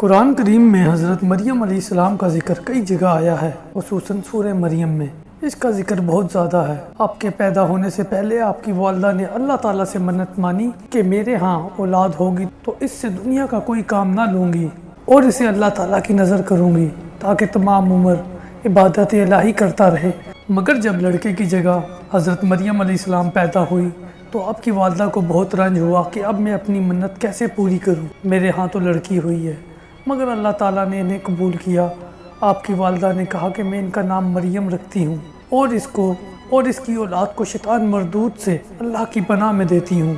قرآن کریم میں حضرت مریم علیہ السلام کا ذکر کئی جگہ آیا ہے، خصوصاً سورہ مریم میں اس کا ذکر بہت زیادہ ہے۔ آپ کے پیدا ہونے سے پہلے آپ کی والدہ نے اللہ تعالیٰ سے منت مانی کہ میرے ہاں اولاد ہوگی تو اس سے دنیا کا کوئی کام نہ لوں گی اور اسے اللہ تعالیٰ کی نظر کروں گی تاکہ تمام عمر عبادت الہی کرتا رہے۔ مگر جب لڑکے کی جگہ حضرت مریم علیہ السلام پیدا ہوئی تو آپ کی والدہ کو بہت رنج ہوا کہ اب میں اپنی منت کیسے پوری کروں، میرے ہاں تو لڑکی ہوئی ہے۔ مگر اللہ تعالیٰ نے انہیں قبول کیا۔ آپ کی والدہ نے کہا کہ میں ان کا نام مریم رکھتی ہوں اور اس کی اولاد کو شیطان مردود سے اللہ کی پناہ میں دیتی ہوں۔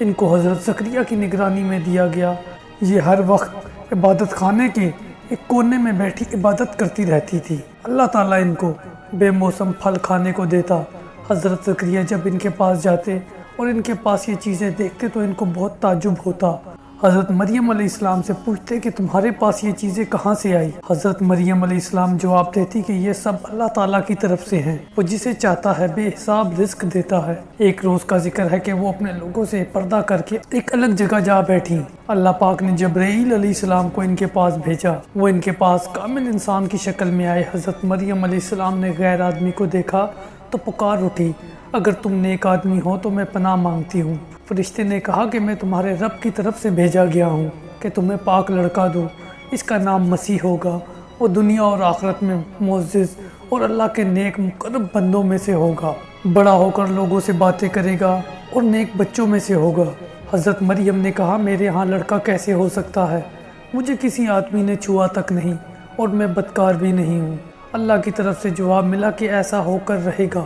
ان کو حضرت زکریا کی نگرانی میں دیا گیا۔ یہ ہر وقت عبادت خانے کے ایک کونے میں بیٹھی عبادت کرتی رہتی تھی۔ اللہ تعالیٰ ان کو بے موسم پھل کھانے کو دیتا۔ حضرت زکریا جب ان کے پاس جاتے اور ان کے پاس یہ چیزیں دیکھتے تو ان کو بہت تعجب ہوتا۔ حضرت مریم علیہ السلام سے پوچھتے کہ تمہارے پاس یہ چیزیں کہاں سے آئی؟ حضرت مریم علیہ السلام جواب دیتی کہ یہ سب اللہ تعالیٰ کی طرف سے ہیں، وہ جسے چاہتا ہے بے حساب رزق دیتا ہے۔ ایک روز کا ذکر ہے کہ وہ اپنے لوگوں سے پردہ کر کے ایک الگ جگہ جا بیٹھی۔ اللہ پاک نے جبرائیل علیہ السلام کو ان کے پاس بھیجا۔ وہ ان کے پاس کامل انسان کی شکل میں آئے۔ حضرت مریم علیہ السلام نے غیر آدمی کو دیکھا تو پکار اٹھی، اگر تم نیک آدمی ہو تو میں پناہ مانگتی ہوں۔ فرشتے نے کہا کہ میں تمہارے رب کی طرف سے بھیجا گیا ہوں کہ تمہیں پاک لڑکا دوں، اس کا نام مسیح ہوگا، وہ دنیا اور آخرت میں معزز اور اللہ کے نیک مقرب بندوں میں سے ہوگا، بڑا ہو کر لوگوں سے باتیں کرے گا اور نیک بچوں میں سے ہوگا۔ حضرت مریم نے کہا میرے ہاں لڑکا کیسے ہو سکتا ہے، مجھے کسی آدمی نے چھوا تک نہیں اور میں بدکار بھی نہیں ہوں۔ اللہ کی طرف سے جواب ملا کہ ایسا ہو کر رہے گا،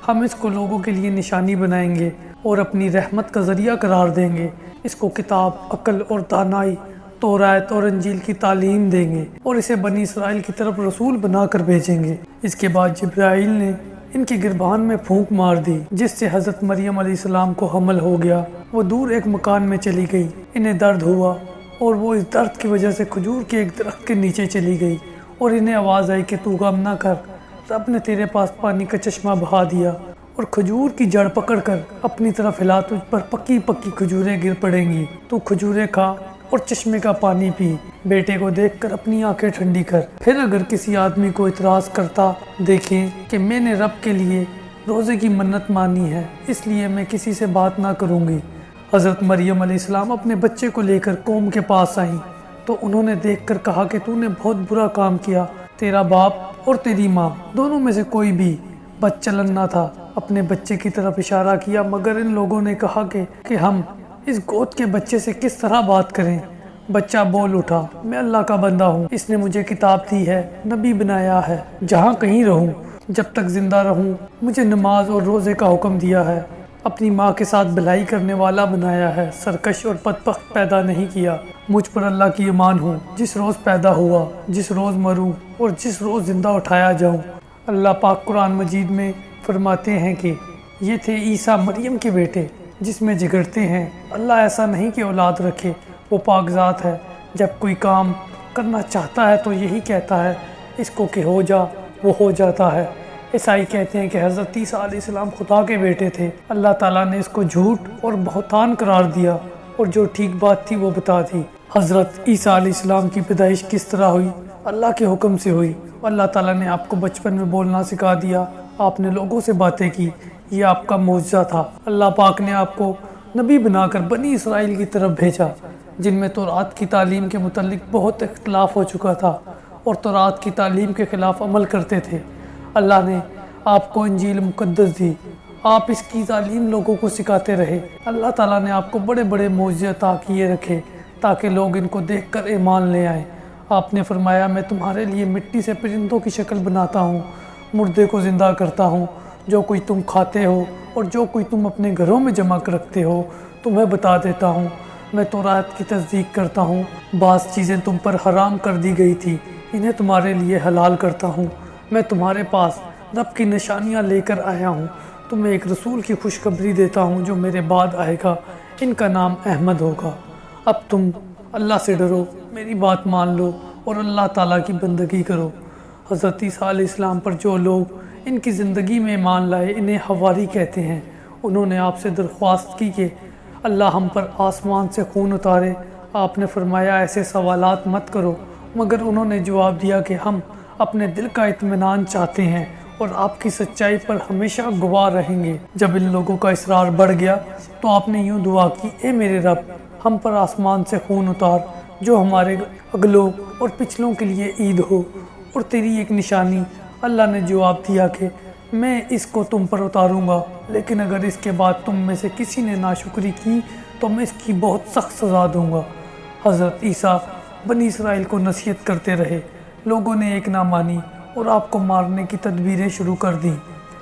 ہم اس کو لوگوں کے لیے نشانی بنائیں گے اور اپنی رحمت کا ذریعہ قرار دیں گے، اس کو کتاب، عقل اور دانائی، تورات اور انجیل کی تعلیم دیں گے اور اسے بنی اسرائیل کی طرف رسول بنا کر بھیجیں گے۔ اس کے بعد جبرائیل نے ان کے گربان میں پھونک مار دی جس سے حضرت مریم علیہ السلام کو حمل ہو گیا۔ وہ دور ایک مکان میں چلی گئی، انہیں درد ہوا اور وہ اس درد کی وجہ سے کھجور کے ایک درخت کے نیچے چلی گئی اور انہیں آواز آئی کہ تو غم نہ کر، رب نے تیرے پاس پانی کا چشمہ بہا دیا اور کھجور کی جڑ پکڑ کر اپنی طرف ہلا، تجھ پر پکی پکی کھجوریں گر پڑیں گی، تو کھجوریں کھا اور چشمے کا پانی پی۔ بیٹے کو دیکھ کر اپنی آنکھیں ٹھنڈی کر، پھر اگر کسی آدمی کو اعتراض کرتا دیکھیں کہ میں نے رب کے لیے روزے کی منت مانی ہے اس لیے میں کسی سے بات نہ کروں گی۔ حضرت مریم علیہ السلام اپنے بچے کو لے کر قوم کے پاس آئیں تو انہوں نے دیکھ کر کہا کہ تو نے بہت برا کام کیا، تیرا باپ اور تیری ماں دونوں میں سے کوئی بھی بد چلن نہ تھا۔ اپنے بچے کی طرف اشارہ کیا مگر ان لوگوں نے کہا کہ ہم اس گود کے بچے سے کس طرح بات کریں؟ بچہ بول اٹھا، میں اللہ کا بندہ ہوں، اس نے مجھے کتاب دی ہے، نبی بنایا ہے، جہاں کہیں رہوں، جب تک زندہ رہوں مجھے نماز اور روزے کا حکم دیا ہے، اپنی ماں کے ساتھ بھلائی کرنے والا بنایا ہے، سرکش اور بدبخت پیدا نہیں کیا۔ مجھ پر اللہ کی ایمان ہوں، جس روز پیدا ہوا، جس روز مروں اور جس روز زندہ اٹھایا جاؤں۔ اللہ پاک قرآن مجید میں فرماتے ہیں کہ یہ تھے عیسیٰ مریم کے بیٹے جس میں جگرتے ہیں، اللہ ایسا نہیں کہ اولاد رکھے، وہ پاک ذات ہے، جب کوئی کام کرنا چاہتا ہے تو یہی کہتا ہے اس کو کہ ہو جا، وہ ہو جاتا ہے۔ عیسائی کہتے ہیں کہ حضرت عیسیٰ علیہ السلام خدا کے بیٹے تھے، اللہ تعالیٰ نے اس کو جھوٹ اور بہتان قرار دیا اور جو ٹھیک بات تھی وہ بتا دی۔ حضرت عیسیٰ علیہ السلام کی پیدائش کس طرح ہوئی؟ اللہ کے حکم سے ہوئی۔ اللہ تعالیٰ نے آپ کو بچپن میں بولنا سکھا دیا، آپ نے لوگوں سے باتیں کی، یہ آپ کا معجزہ تھا۔ اللہ پاک نے آپ کو نبی بنا کر بنی اسرائیل کی طرف بھیجا جن میں تورات کی تعلیم کے متعلق بہت اختلاف ہو چکا تھا اور تورات کی تعلیم کے خلاف عمل کرتے تھے۔ اللہ نے آپ کو انجیل مقدس دی، آپ اس کی تعلیم لوگوں کو سکھاتے رہے۔ اللہ تعالیٰ نے آپ کو بڑے بڑے معجزے عطا کیے رکھے تاکہ لوگ ان کو دیکھ کر ایمان لے آئیں۔ آپ نے فرمایا میں تمہارے لیے مٹی سے پرندوں کی شکل بناتا ہوں، مردے کو زندہ کرتا ہوں، جو کوئی تم کھاتے ہو اور جو کوئی تم اپنے گھروں میں جمع کر رکھتے ہو تمہیں بتا دیتا ہوں۔ میں تورات کی تصدیق کرتا ہوں، بعض چیزیں تم پر حرام کر دی گئی تھی انہیں تمہارے لیے حلال کرتا ہوں۔ میں تمہارے پاس رب کی نشانیاں لے کر آیا ہوں، تمہیں ایک رسول کی خوشخبری دیتا ہوں جو میرے بعد آئے گا، ان کا نام احمد ہوگا۔ اب تم اللہ سے ڈرو، میری بات مان لو اور اللہ تعالیٰ کی بندگی کرو۔ حضرت عیسیٰ علیہ السلام پر جو لوگ ان کی زندگی میں ایمان لائے انہیں حواری کہتے ہیں۔ انہوں نے آپ سے درخواست کی کہ اللہ ہم پر آسمان سے خون اتارے، آپ نے فرمایا ایسے سوالات مت کرو، مگر انہوں نے جواب دیا کہ ہم اپنے دل کا اطمینان چاہتے ہیں اور آپ کی سچائی پر ہمیشہ گواہ رہیں گے۔ جب ان لوگوں کا اصرار بڑھ گیا تو آپ نے یوں دعا کی، اے میرے رب، ہم پر آسمان سے خون اتار جو ہمارے اگلوں اور پچھلوں کے لیے عید ہو اور تیری ایک نشانی۔ اللہ نے جواب دیا کہ میں اس کو تم پر اتاروں گا، لیکن اگر اس کے بعد تم میں سے کسی نے ناشکری کی تو میں اس کی بہت سخت سزا دوں گا۔ حضرت عیسیٰ بنی اسرائیل کو نصیحت کرتے رہے، لوگوں نے ایک نہ مانی اور آپ کو مارنے کی تدبیریں شروع کر دیں۔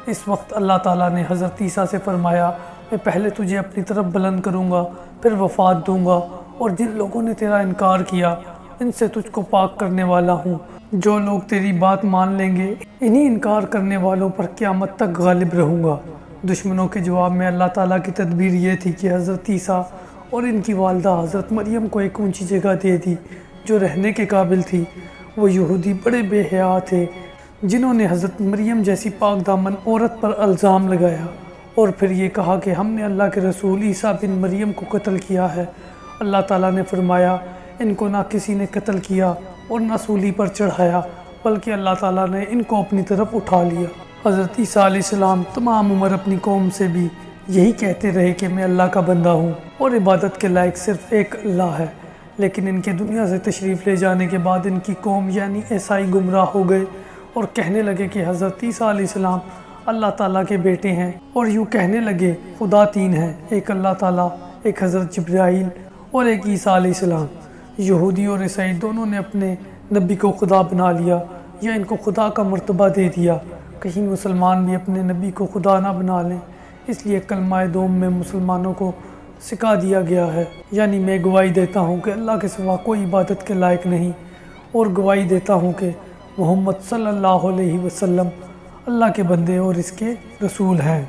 اس وقت اللہ تعالیٰ نے حضرت عیسیٰ سے فرمایا، میں پہلے تجھے اپنی طرف بلند کروں گا، پھر وفات دوں گا، اور جن لوگوں نے تیرا انکار کیا ان سے تجھ کو پاک کرنے والا ہوں۔ جو لوگ تیری بات مان لیں گے انہی انکار کرنے والوں پر قیامت تک غالب رہوں گا۔ دشمنوں کے جواب میں اللہ تعالیٰ کی تدبیر یہ تھی کہ حضرت عیسیٰ اور ان کی والدہ حضرت مریم کو ایک اونچی جگہ دے دی جو رہنے کے قابل تھی۔ وہ یہودی بڑے بے حیا تھے جنہوں نے حضرت مریم جیسی پاک دامن عورت پر الزام لگایا اور پھر یہ کہا کہ ہم نے اللہ کے رسول عیسیٰ بن مریم کو قتل کیا ہے۔ اللہ تعالیٰ نے فرمایا، ان کو نہ کسی نے قتل کیا اور نہ سولی پر چڑھایا، بلکہ اللہ تعالیٰ نے ان کو اپنی طرف اٹھا لیا۔ حضرت عیسیٰ علیہ السلام تمام عمر اپنی قوم سے بھی یہی کہتے رہے کہ میں اللہ کا بندہ ہوں اور عبادت کے لائق صرف ایک اللہ ہے، لیکن ان کے دنیا سے تشریف لے جانے کے بعد ان کی قوم یعنی عیسائی گمراہ ہو گئے اور کہنے لگے کہ حضرت عیسیٰ علیہ السلام اللہ تعالیٰ کے بیٹے ہیں، اور یوں کہنے لگے خدا تین ہے، ایک اللہ تعالیٰ، ایک حضرت جبرائیل اور ایک عیسیٰ علیہ السلام۔ یہودی اور عیسائی دونوں نے اپنے نبی کو خدا بنا لیا یا ان کو خدا کا مرتبہ دے دیا۔ کہیں مسلمان بھی اپنے نبی کو خدا نہ بنا لیں، اس لیے کلمہ دوم میں مسلمانوں کو سکھا دیا گیا ہے، یعنی میں گواہی دیتا ہوں کہ اللہ کے سوا کوئی عبادت کے لائق نہیں، اور گواہی دیتا ہوں کہ محمد صلی اللہ علیہ وسلم اللہ کے بندے اور اس کے رسول ہیں۔